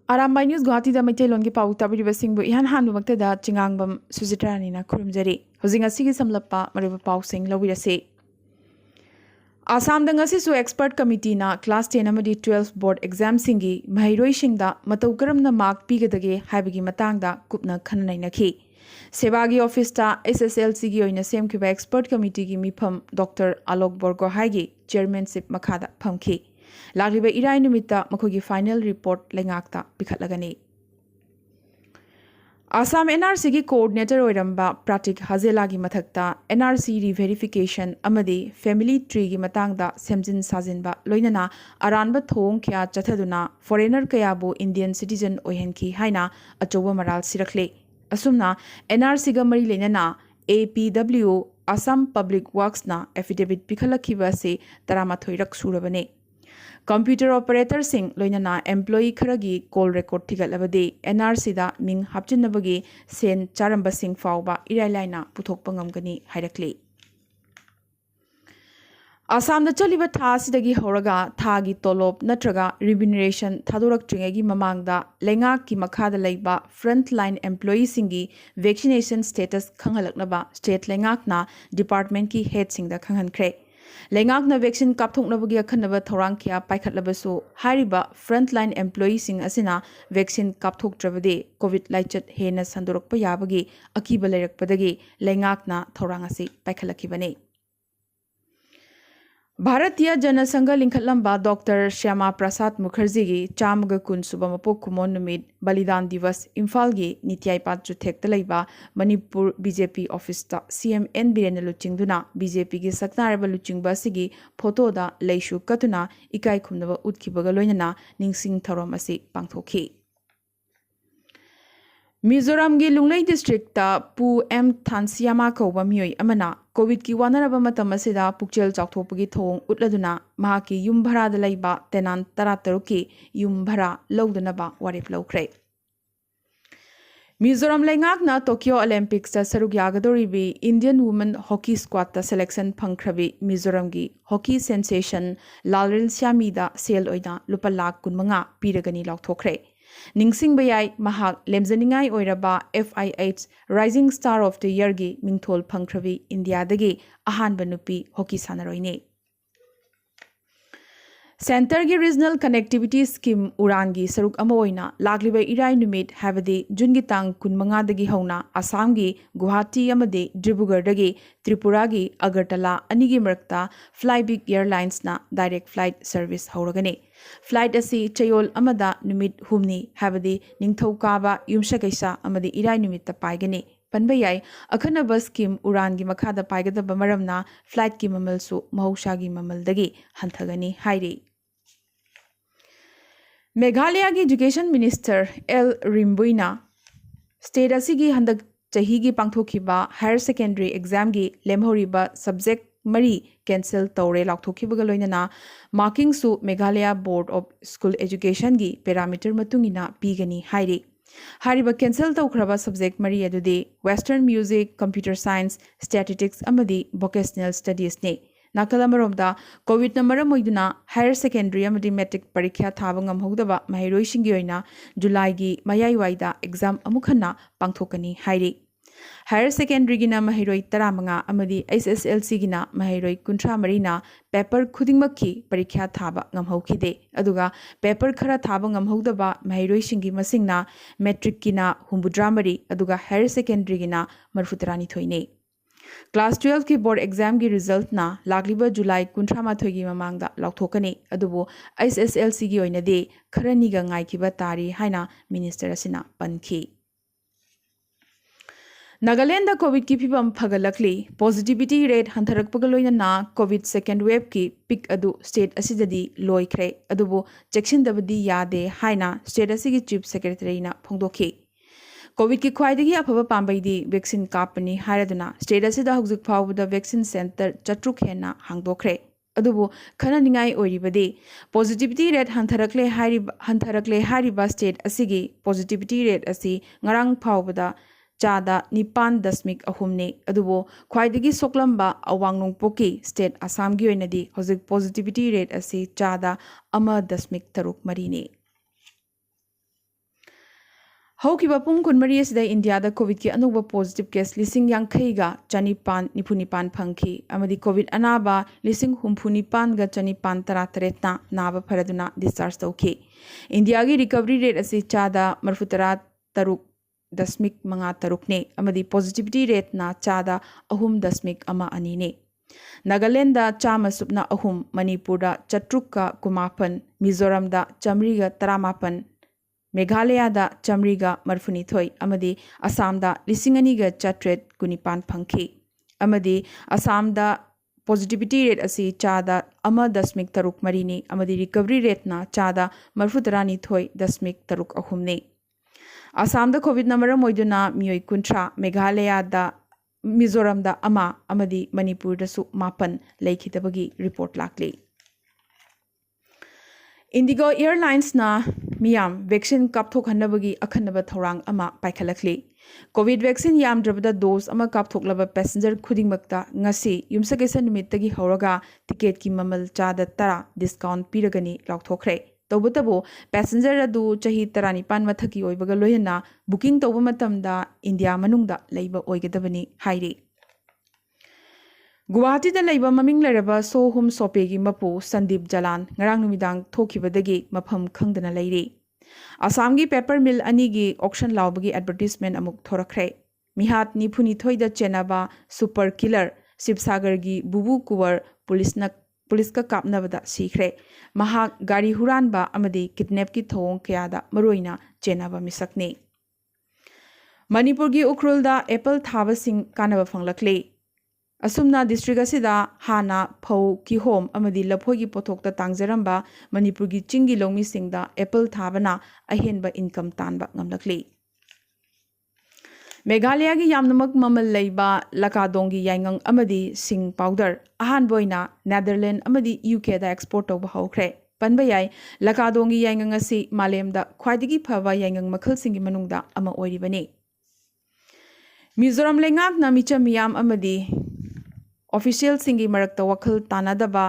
Arambai News Guwahati da Maitelon gi pau tabiri basing bu ihan han bumakta da chingangbam Sujitrani na kurumjari hojing asigi samlappa mariba pau sing lawirase Assam dang asi su expert committee na class 10 amadi 12 board exam singi mahairoi singda matau karamna mark pigadage haibagi matang da kupna khananai nakhi Sebagi office ta SSLC gi oina semkiba expert committee gi mifam Dr. Alok Borgohai gi chairmanship makhada phamki Lagliba irai numita makogi final report lengakta pikhatlagani Assam NRC gi coordinator oiramba Pratik Hazela gi mathakta NRC re-verification amadi family tree gi matangda semjin sajinba loinana aranba thong kya chathaduna foreigner kayabu Indian citizen ohenki haina achoba maral sirakle asumna NRC ga mari lenana APW Assam Public Works na affidavit pikhalakhiba se taramathoi rak surabane Computer operator sing loinana employee kharagi call record thigatlabadi NRC da ming hapchinnabagi sen charamba sing fauba irailaina puthokpa ngamgani hairakli Assam da chaliba tha sidagi horaga thagi tolop natraga remuneration thadorak tringegi mamangda lenga ki makhada leiba frontline employee singi vaccination status khanghalaknaba state lengak na department ki head sing da khanghankhre Lengak na vaccine kapthoknabagi akhanaba thorang kya paikhatlabasu hariba frontline employee sing asina vaccine kapthoktrabade covid laichat hena sandorakpa yabagi akiba leirakpadagi lengak na thorang asi paikhalakibane Bharatiya Janasangha Linkhatlamba Dr. Shyama Prasad Mukherjee gi Chamaga Kun Subamapok Kumon Numit Balidan Divas Imphal gi Nityai Pat Juthekta Leiba Manipur BJP office ta CM N Birena Luchingduna BJP gi Saknaraba Luchingba sigi photo da leishu katuna ikai khumnaba utkibaga loinana ningsing thorom asi pangthokhi Mizoram gi Lunglei district ta Pu M Thansiama kauba mioi amana COVID ki wanaraba matam asida pukchel chawthopagi thong utladuna mahaki yum bhara da leiba tenan tarataruki yum bhara lawdunaba warip lawkhre Mizoram lengak na Tokyo Olympics ta saruk yagadoribi Indian women hockey squad ta selection phangkhrabi Mizoram gi hockey sensation Lalril Syami da sel oina lupa lakh kunmanga piragani lawthokre Ningsing bayai mahak lemzaningai oiraba FIH Rising Star of the Year gi mingthol phangkhrabi India dagi ahanba nupi hockey sanaroine Center gi Regional Connectivity Scheme Uran gi saruk ama oina lagliba irai numit habadi June gi tang kunmanga dagi hauna Assam gi Guwahati amade Dibrugarh dagi Tripura gi Agartala ani gi marakta Flybig Airlines na direct flight service hauragane Flight asi chayol amada numit humni habadi ningthokaba yumshakaisa amadi irai numit ta paigani panbayai akhanaba scheme uran gi makhada paigadaba maramna flight ki mamal su mahausa gi mamal dagi hanthagani hairi Meghalaya gi education minister L Rimbuina state asigi handak chahi gi pangthokiba higher secondary exam gi lemhoriba subject Mari cancel tawre lakthokibaga loinana marking su Meghalaya Board of School Education gi parameter matungina pigani hairi hariba cancel tawkhraba subject mari adudi Western Music Computer Science Statistics amadi Vocational Studies ne Nakalamaromda COVID na maram oiduna higher secondary amadi metric parikya thaba ngamhodaba mahairoi singi oina July gi mayai waida exam amukhanna pangthokani hairi Higher secondary gina mahiroi taramanga amadi SSLC gina mahiroi kuntra marina paper khudingmakki parikya thaba ngamhokide aduga paper khara thaba ngamhodaba mahiroi singi masingna metric gina humbudra mari aduga higher secondary gina marfutarani thoine Class 12 ki board exam gi result na lagliba July kuntra mathoi gi mamangda lauthokani adubu SSLC gi oinade kharani ga ngai kiba tari haina minister asina pankhi Nagaland da COVID ki phibam phagalakli positivity rate hantharakpagaloina na COVID second wave ki peak adu state asidadi loikhre adubu chekshindabadi yade haina state asigi chief secretary na phongdokhi COVID ki khwaidagi afaba pambaidi vaccine kapani hairaduna state asida hojik phawda vaccine center chatruk hena hangdokre adubu khana ningai oiribadi positivity rate hantharakle hariba state asigi positivity rate asi ngarang phawda Chada Nipan Dasmik Ahumne Adubo Kwaidagi Soklamba Awang Nongpoki State Assam gi oinadi hojik positivity rate asi Chada Ama Dasmik Taruk Marine ꯍꯧꯈꯤꯕ ꯄꯨꯡ 12 ꯑꯁꯤꯗ ꯏꯟꯗꯤꯌꯥꯗ ꯀꯣꯚꯤꯗꯀꯤ ꯑꯅꯧꯕ positive case 50,000ꯒ 1,994 ꯐꯪꯈꯤ ꯑꯃꯗꯤ COVID ꯑꯅꯥꯕ 69,900ꯒ 1,938ꯅ ꯅꯥꯕ ꯐꯔꯗꯨꯅ discharge ꯇꯧꯈꯤ꯫ ꯏꯟꯗꯤꯌꯥꯒꯤ ꯔꯤꯀꯚꯔꯤ ꯔꯦꯠ ꯑꯁꯤ ꯆꯥꯗ 63.53ꯅꯤ ꯑꯃꯗꯤ ꯄꯣꯖꯤꯇꯤꯚꯤꯇꯤ ꯔꯦꯠꯅ ꯆꯥꯗ 3.12ꯅꯤ꯫ ꯅꯥꯒꯥꯂꯦꯟꯗ 100.3, ꯃꯅꯤꯄꯨꯔꯗ 709, ꯃꯤꯖꯣꯔꯥꯝꯗ 100.18, मेघालयदा 132 अमदी असमदा 2,819 फंखी अमदी असमदा पॉजिटिविटी रेट असी चादा 1.3 नि अमदी रिकवरी रेट ना चादा 42.3 नि असमदा कोविड नंबर मोइदुना मियोय कुंट्रा मेघालयदा मिजोरमदा अमदी मणिपुरदसु 9 लेखितबगी रिपोर्ट लाकली। इंडिगो एयरलाइंस ना मियाम वैक्सीन कापथोखनबगी अखनब थौरांग अमा पाइखलखली। कोविड वैक्सीन यामद्रबदा डोज अमा कापथोकलब पैसेंजर खुदिंगमक्ता ngasi युमसकेसन निमित्तगी हौरगा टिकेट की ममल चादा 10 डिस्काउंट पीरगनी लाउथोखरे। तौबतबो पैसेंजर अदु चही 19 मथकी ओइबगा लोयना बुकिंग तौब मतमदा इंडिया मनुंगदा लैबा ओइगदबनी हाइरी। गुवाहाटी दा लैबा ममिंग लैरबा सोहुम सोपेगी मपु Sandeep Jalan ngarang numidang thokibadagi मफम खंगदना लैरी। असम की पेपर मिल अनीगी ऑक्शन लाउबगी एडवर्टाइजमेंट अमुक थोरखरे। मिहात निफुनिथोई दा चेनाबा सुपर किलर शिवसागर की बुबू कुवर पुलिस का कापनबदा सीखरे। महाक गाड़ी हुरानबा अमदी किडनैप की थोंग कयादा मरोइना चेनाबा मिसकने। मणिपुर की उखरुलदा एप्पल थाबसिंग कानबा फंगलखले। असुमना डिस्ट्रिक्ट असिदा हाना फौ किहोम अमदी लफोई की पोथोक्ता तांगजरंबा मणिपुर की चिंगी लौमी सिंगदा एप्पल थाबना अहेनबा इनकम तानबा ngamlakli। मेघालय की यामनमक ममल लैबा लकादोंगी याइंगंग अमदी सिंग पाउडर अहानबोइना नेदरलैंड अमदी यूके दा एक्सपोर्ट तौबा हौखरे। पनबा याइ लकादोंगी याइंगंग असि मालेमदा ख्वाइदगी फबा याइंगंग मखल सिंगी मनुंगदा अमा ओइरिबनी। मिजोरम लेंगाक ना मिचम मियाम अमदी ऑफिशियल सिंगी मरक्ता वखल तानादबा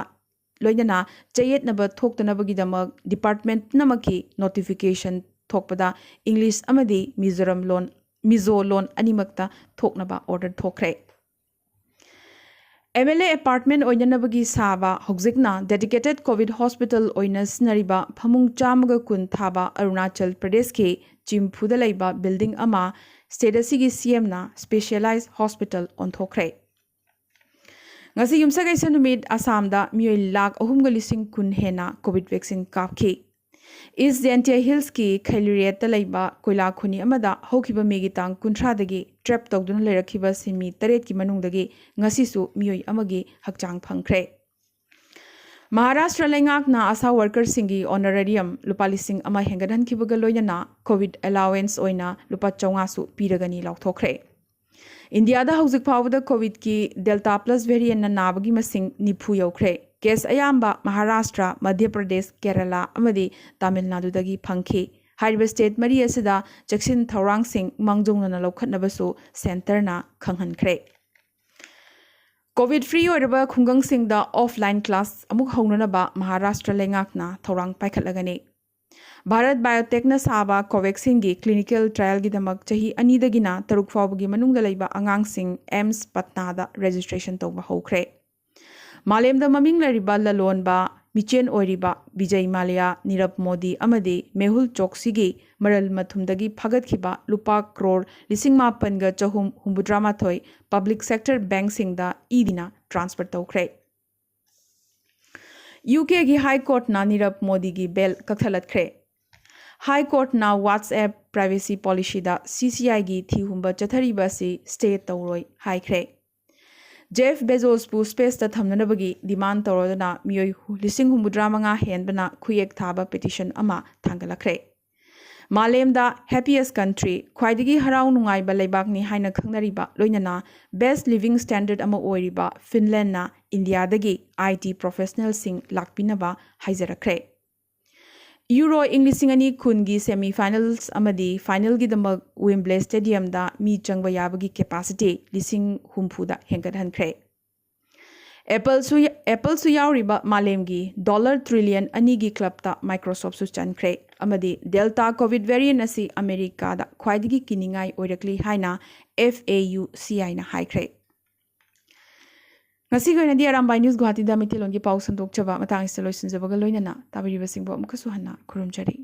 लोइना चयेतनब थोक्तनबगिदमक डिपार्टमेंट नमकी नोटिफिकेशन थोकपदा इंग्लिश अमदी मिजो लोन अनिमक्ता थोकनबा ऑर्डर थोखरे। MLA अपार्टमेंट ओइननबगी साबा हौजिकना डेडिकेटेड कोविड हॉस्पिटल ओइना सिनरिबा फमुंग चामग कुन थाबा अरुणाचल प्रदेश के चिम्फुदा लैबा बिल्डिंग अमा स्टेटसिगी CM ना स्पेशलाइज्ड हॉस्पिटल ओंथोखरे। ngasi yumsagaisa numit asamda mioi lakh 3,000 hena covid vaccine kapki। East Dentia Hills की खैलुरियत लैबा कोयला खुनी अमदा हौखिबा मेगी तांग 30 दगी ट्रैप तौदुन लेरखिबा सिमी 8 की मनुंगदगी ngasisu मियोई अमगी हकचांग फंखरे। महाराष्ट्र लेंगाकना आशा वर्कर सिंगी ऑनरेरियम लुपा लिसिंग अमा हेंगदहनखिबगा लोइना कोविड अलाउंस ओइना लुपा 400 पीरगनी लाउथोखरे। इंडिया दा हौजिक फावदा कोविड की डेल्टा प्लस वेरिएंट ना नाबगी मसिंग 90 यौखरे। केस अयाम्बा महाराष्ट्र, मध्य प्रदेश, केरला अमदी तमिलनाडु दगी फंखी। हाइरिबा स्टेट मरी असिदा चक्सिन थौरांग सिंग मांगजोंगना लौखटनबसु सेंटरना खंगहनखरे। कोविड फ्री ओइरबा खुंगंग सिंगदा ऑफलाइन क्लास अमुक हौननबा महाराष्ट्र लेंगाकना थौरांग पाइखटलगनी। भारत बायोटेकना साबा कोवैक्सीन की क्लिनिकल ट्रायल की दमक चही 2 3 फाउबगी मनुंगदा लैबा आंगांगसिंग एम्स पटनादा रजिस्ट्रेशन तौबा हौखरे। मालेमदा ममिंग लरिबा ललोनबा मिचेन ओइरिबा विजय माल्या, नीरव मोदी अमदी मेहुल चोक्सीगी मरल मथुमदगी फगतखिबा लुपा करोड़ 5,463 पब्लिक सेक्टर बैंक सिंगदा ईदिना ट्रांसफर तौखरे। यूके की हाई कोर्ट ना नीरव मोदी की बेल कथलतखरे। हाई कोर्ट ना व्हाट्सएप प्राइवेसी पॉलिसी दा CCI की थीहुंबा चथरीबा से स्टे तौरोय हाइखरे। जेफ बेजोसपु स्पेस ता थमनबगी डिमांड तौरोदना मियोय 5,000 हेनबना खुयेक थाबा पिटिशन अमा थांगलखरे। मालेमदा हैप्पीएस्ट कंट्री ख्वाइदगी हराउ नुंगाइबा लैबाकनी हाइना खंगनरिबा लोइनना बेस्ट लिविंग स्टैंडर्ड अमा ओइरिबा फिनलैंड ना इंडियादगी IT प्रोफेशनल सिंग लाकपिनबा हाइजरखरे। यूरो इंग्लिशिंग अनि खुनगी सेमीफाइनल्स अमदी फाइनल की दमक विम्बले स्टेडियम दा मी चंगबा याबगी कैपेसिटी 50,000 हेंगदहनखरे। एप्पल याउरिबा मालेमगी डॉलर ट्रिलियन अनीगी क्लबता माइक्रोसॉफ्ट सु चनख्रे अमदी डेल्टा कोविड वेरिएंट असी अमेरिका दा ख्वाइदगी किनिंगाई ओइरकली हाइना FAUCI ना हाइख्रे ngasi ko na di Arambai News Guwahati da mitilon gi pau sandok chaba matang ista loisin jabaga loinana tabiri basingbo amkasu hanna khurumjari